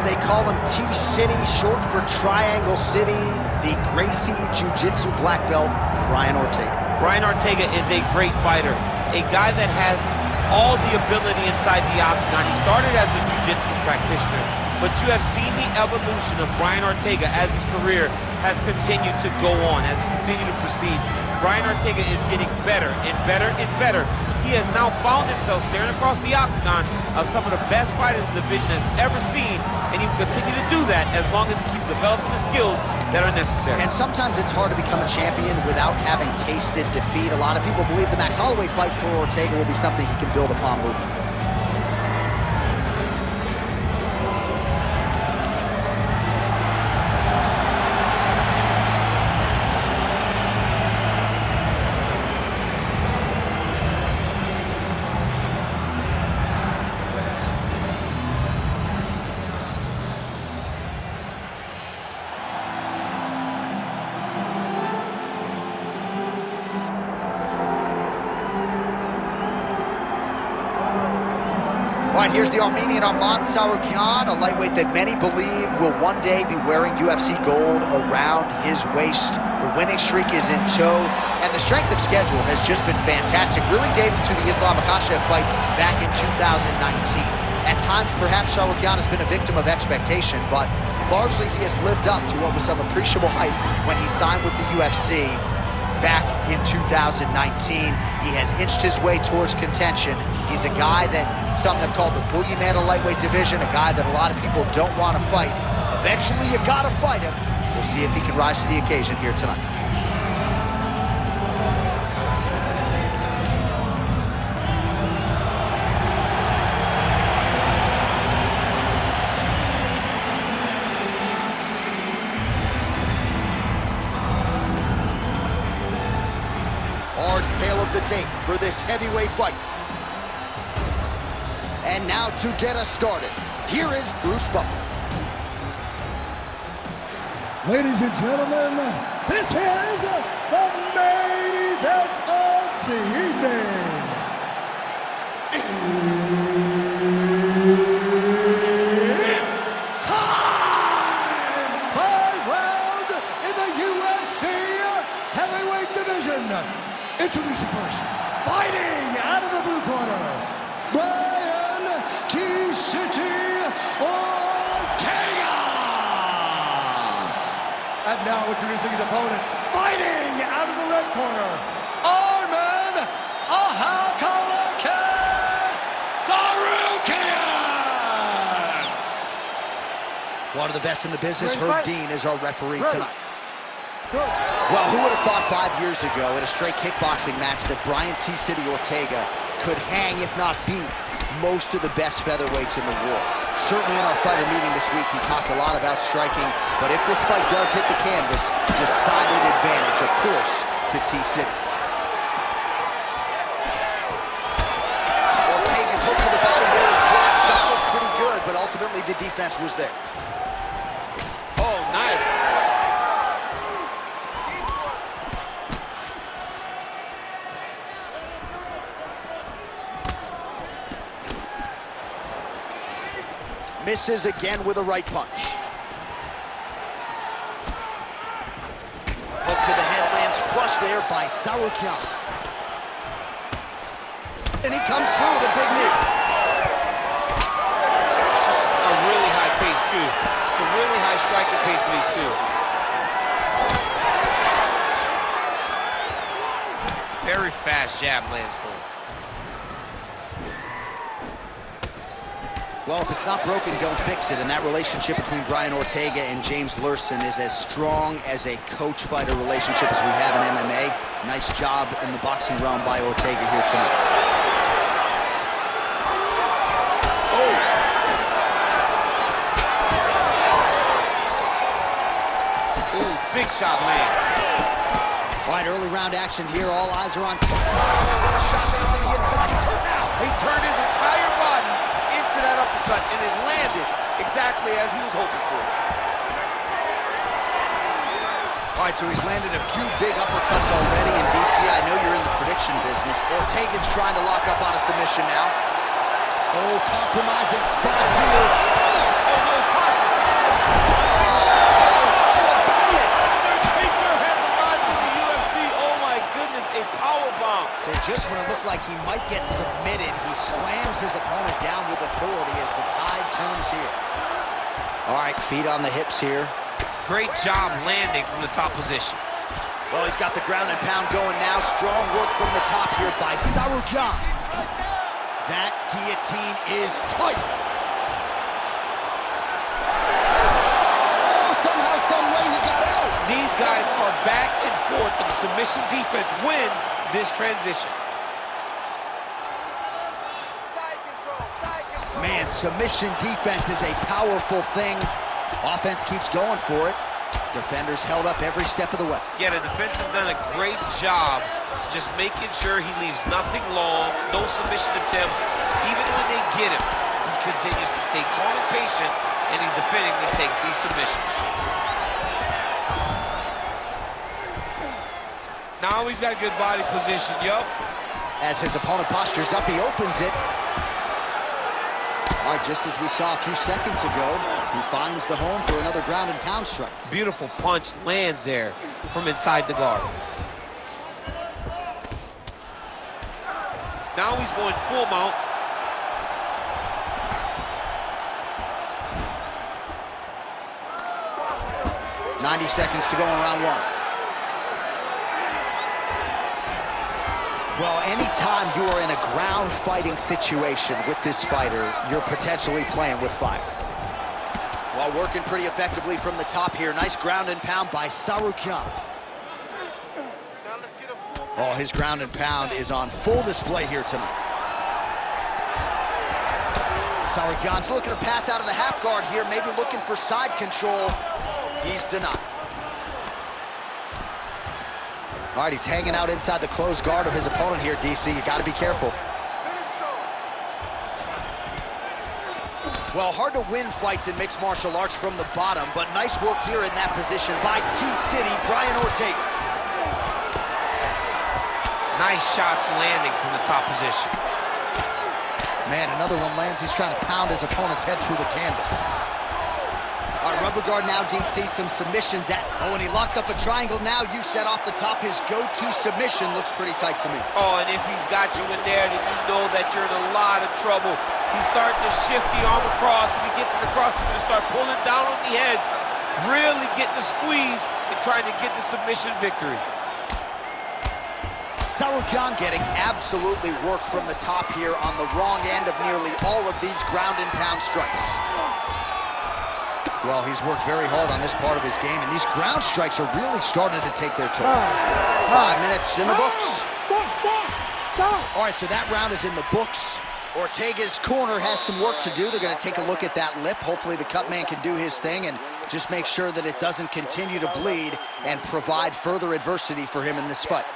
they call him T-City, short for Triangle City, the Gracie Jiu-Jitsu black belt, Brian Ortega. Brian Ortega is a great fighter, a guy that has all the ability inside the octagon. He started as a jiu-jitsu practitioner, but you have seen the evolution of Brian Ortega as his career has continued to go on, has continued to proceed. Brian Ortega is getting better and better and better. He has now found himself staring across the octagon of some of the best fighters the division has ever seen, and he will continue to do that as long as he keeps developing the skills that are necessary. And sometimes it's hard to become a champion without having tasted defeat. A lot of people believe the Max Holloway fight for Ortega will be something he can build upon moving forward. All right, here's the Armenian Arman Tsarukyan, a lightweight that many believe will one day be wearing UFC gold around his waist. The winning streak is in tow, and the strength of schedule has just been fantastic, really dating to the Islam Makhachev fight back in 2019. At times, perhaps Tsarukyan has been a victim of expectation, but largely he has lived up to what was some appreciable hype when he signed with the UFC back in 2019. He has inched his way towards contention. He's a guy that some have called the boogeyman of lightweight division, a guy that a lot of people don't want to fight. Eventually, you gotta fight him. We'll see if he can rise to the occasion here tonight. Tale of the tape for this heavyweight fight. And now to get us started, here is Bruce Buffer. Ladies and gentlemen, this is the main event of the evening. It's time! 5 rounds in the UFC heavyweight division. Introducing first, fighting out of the blue corner, Brian T-City Ortega! And now introducing his opponent, fighting out of the red corner, Arman Tsarukyan! One of the best in the business, Herb Dean, is our referee tonight. Well, who would have thought 5 years ago in a straight kickboxing match that Brian T-City Ortega could hang, if not beat, most of the best featherweights in the world? Certainly in our fighter meeting this week, he talked a lot about striking, but if this fight does hit the canvas, decided advantage, of course, to T-City. Ortega's hook to the body there is blocked. Shot looked pretty good, but ultimately the defense was there. Oh, nice. Misses again with a right punch. Hook to the head lands flush there by Tsarukyan. And he comes through with a big knee. It's just a really high pace, too. It's a really high striking pace for these two. Very fast jab lands for him. Well, if it's not broken, don't fix it. And that relationship between Brian Ortega and James Lurson is as strong as a coach-fighter relationship as we have in MMA. Nice job in the boxing realm by Ortega here tonight. Oh! Ooh, big shot lands. All right, early round action here. All eyes are on T. Shot on the inside. He's hurt now. He turned his entire body into that uppercut, and it landed exactly as he was hoping for. All right, so he's landed a few big uppercuts already in DC. I know you're in the prediction business. Ortega's trying to lock up on a submission now. Oh, compromising spot here. Oh, no, it's caution. he might get submitted. He slams his opponent down with authority as the tide turns here. All right, feet on the hips here. Great job landing from the top position. Well, he's got the ground and pound going now. Strong work from the top here by Sarukyan. That guillotine is tight. Oh, somehow, some way he got out. These guys are back and forth, but the submission defense wins this transition. Side control, side control. Man, submission defense is a powerful thing. Offense keeps going for it. Defenders held up every step of the way. Yeah, the defense have done a great job just making sure he leaves nothing long, no submission attempts. Even when they get him, he continues to stay calm and patient, and he's defending these submissions. Now he's got good body position, yup. As his opponent postures up, he opens it. All right, just as we saw a few seconds ago, he finds the home for another ground and pound strike. Beautiful punch lands there from inside the guard. Now he's going full mount. .90 seconds to go in round one. Well, anytime you are in a ground fighting situation with this fighter, you're potentially playing with fire. Well, working pretty effectively from the top here. Nice ground and pound by Sarukyan. Now let's get a full. Oh, his ground and pound is on full display here tonight. Sarukyan's looking to pass out of the half guard here, maybe looking for side control. He's denied. All right, he's hanging out inside the closed guard of his opponent here, DC. You got to be careful. Well, hard to win fights in mixed martial arts from the bottom, but nice work here in that position by T-City, Brian Ortega. Nice shots landing from the top position. Man, another one lands. He's trying to pound his opponent's head through the canvas. All right, rubber guard now, DC, some submissions at... Oh, and he locks up a triangle now. You set off the top. His go-to submission looks pretty tight to me. Oh, and if he's got you in there, then you know that you're in a lot of trouble. He's starting to shift the arm across. If he gets it across, he's going to start pulling down on the heads, really getting the squeeze and trying to get the submission victory. Sarukyan getting absolutely worked from the top here on the wrong end of nearly all of these ground and pound strikes. Well, he's worked very hard on this part of his game, and these ground strikes are really starting to take their toll. 5 minutes in the books. Stop! All right, so that round is in the books. Ortega's corner has some work to do. They're going to take a look at that lip. Hopefully the cut man can do his thing and just make sure that it doesn't continue to bleed and provide further adversity for him in this fight.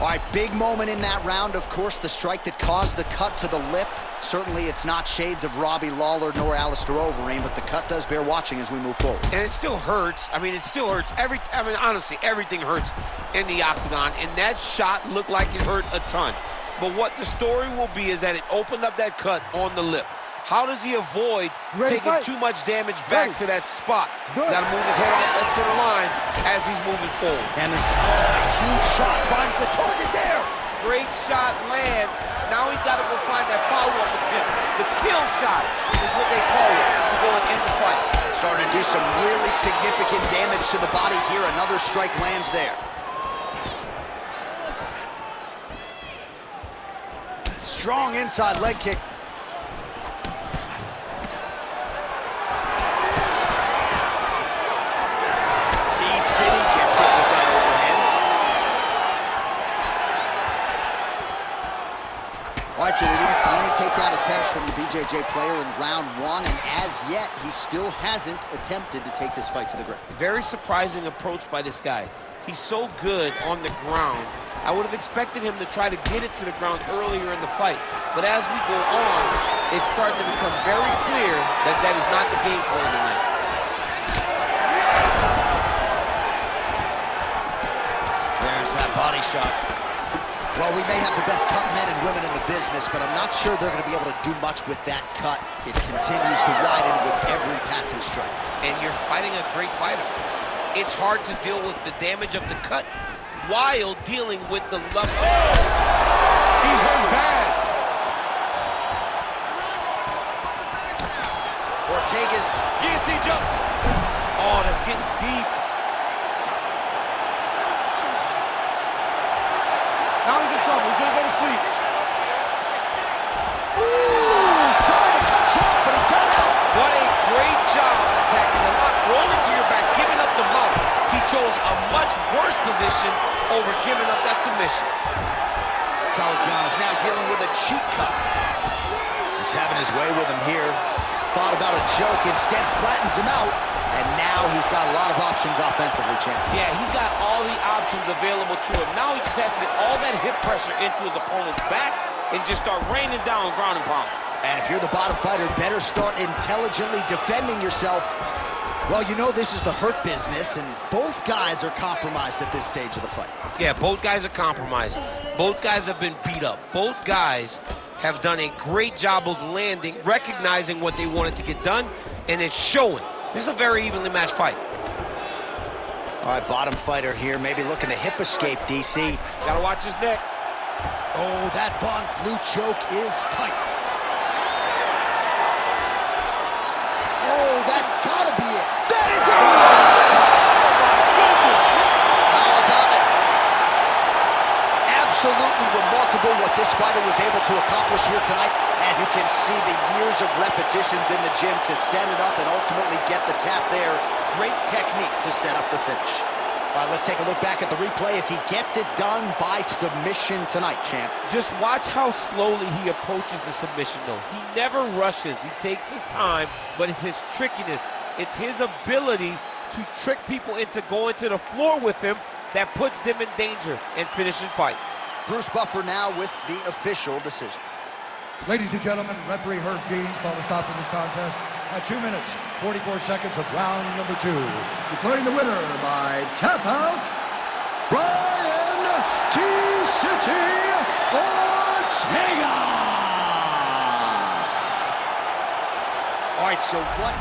All right, big moment in that round, of course, the strike that caused the cut to the lip. Certainly it's not shades of Robbie Lawler nor Alistair Overeem, but the cut does bear watching as we move forward. And it still hurts. I mean, it still hurts. Honestly, everything hurts in the octagon, and that shot looked like it hurt a ton. But what the story will be is that it opened up that cut on the lip. How does he avoid taking too much damage back to that spot? He's got to move his head off that center line as he's moving forward. And a huge shot finds the target there. Great shot lands. Now he's got to go find that follow-up attempt. The kill shot is what they call it to go and end the fight. Starting to do some really significant damage to the body here. Another strike lands there. Strong inside leg kick. T-City gets hit with that overhand. All right, so we didn't see any takedown attempts from the BJJ player in round one, and as yet, he still hasn't attempted to take this fight to the ground. Very surprising approach by this guy. He's so good on the ground. I would have expected him to try to get it to the ground earlier in the fight. But as we go on, it's starting to become very clear that that is not the game plan tonight. There's that body shot. Well, we may have the best cut men and women in the business, but I'm not sure they're going to be able to do much with that cut. It continues to widen with every passing strike. And you're fighting a great fighter. It's hard to deal with the damage of the cut while dealing with the love. Oh! He's hurt bad. Ortega's Guillotine jump. Oh, that's getting deep. Now he's in trouble. He's gonna go to sleep. Ooh, sorry to cut short, but he got out. What a great job attacking the lock, rolling to your back, giving up the mount. He chose a much worse position over giving up that submission. Sauerkian is now dealing with a cheek cut. He's having his way with him here. Thought about a choke, instead flattens him out. And now he's got a lot of options offensively, champ. Yeah, he's got all the options available to him. Now he just has to get all that hip pressure into his opponent's back and just start raining down ground and pound. And if you're the bottom fighter, better start intelligently defending yourself. Well, you know this is the hurt business, and both guys are compromised at this stage of the fight. Yeah, both guys are compromised. Both guys have been beat up. Both guys have done a great job of landing, recognizing what they wanted to get done, and it's showing. This is a very evenly matched fight. All right, bottom fighter here, maybe looking to hip escape, DC. Gotta watch his neck. Oh, that Von Flue choke is tight. Oh, that's gotta be it. That is it! How about it? Absolutely remarkable what this fighter was able to accomplish here tonight. As you can see, the years of repetitions in the gym to set it up and ultimately get the tap there. Great technique to set up the finish. All right, let's take a look back at the replay as he gets it done by submission tonight, champ. Just watch how slowly he approaches the submission, though. He never rushes. He takes his time, but it's his trickiness. It's his ability to trick people into going to the floor with him that puts them in danger and finishing fights. Bruce Buffer now with the official decision. Ladies and gentlemen, referee Herb Deans called a stop to this contest at 2 minutes, 44 seconds of round number 2. Declaring the winner by tap out, Brian T-City Ortega! All right, so what